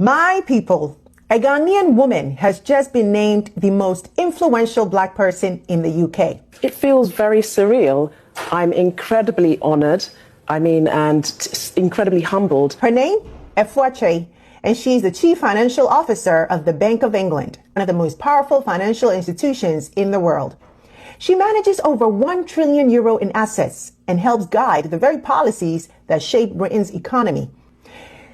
My people, a Ghanaian woman has just been named the most influential black person in the UK. It feels very surreal. I'm incredibly honored, and incredibly humbled. Her name, Essuowin, and she's the Chief Financial Officer of the Bank of England, one of the most powerful financial institutions in the world. She manages over €1 trillion in assets and helps guide the very policies that shape Britain's economy.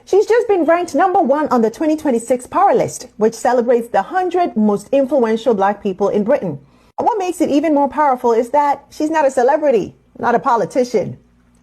She's just been ranked #1 on the 2026 Power List, which celebrates the 100 most influential black people in Britain. What makes it even more powerful is that she's not a celebrity, not a politician,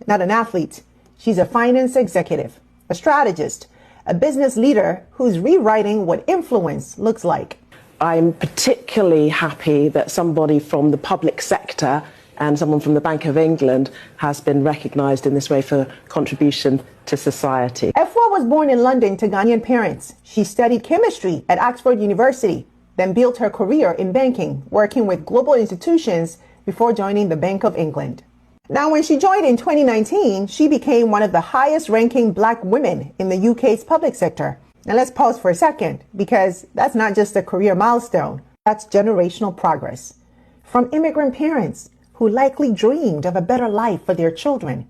not an athlete. She's a finance executive, a strategist, a business leader who's rewriting what influence looks like. I'm particularly happy that somebody from the public sector and someone from the Bank of England has been recognised in this way for contribution to society. Essuowin was born in London to Ghanaian parents. She studied chemistry at Oxford University, then built her career in banking, working with global institutions before joining the Bank of England. Now, when she joined in 2019, she became one of the highest-ranking black women in the UK's public sector. Now, let's pause for a second, because that's not just a career milestone. That's generational progress. From immigrant parents who likely dreamed of a better life for their children,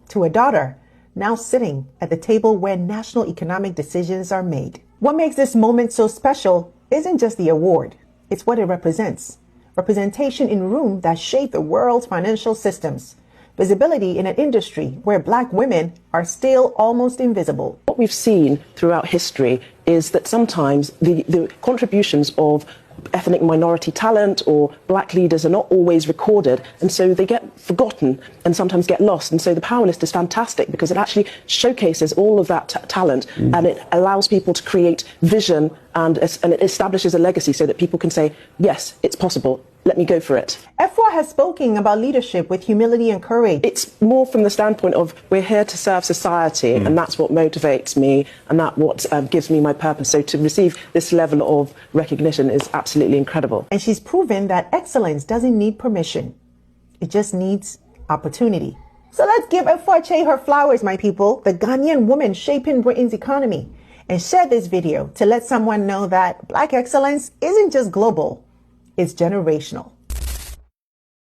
to a daughter now sitting at the table where national economic decisions are made. What makes this moment so special isn't just the award, it's what it represents. Representation in rooms that shape the world's financial systems. Visibility in an industry where black women are still almost invisible. What we've seen throughout history is that sometimes the contributions of ethnic minority talent or black leaders are not always recorded, and so they get forgotten and sometimes get lost. And so the Power List is fantastic because it actually showcases all of that talent and it allows people to create vision and it establishes a legacy so that people can say, yes, it's possible. Let me go for it. Essuowin has spoken about leadership with humility and courage. It's more from the standpoint of we're here to serve society, and that's what motivates me, and that's what gives me my purpose. So to receive this level of recognition is absolutely incredible. And she's proven that excellence doesn't need permission. It just needs opportunity. So let's give Essuowin her flowers, my people, the Ghanaian woman shaping Britain's economy. And share this video to let someone know that black excellence isn't just global, it's generational.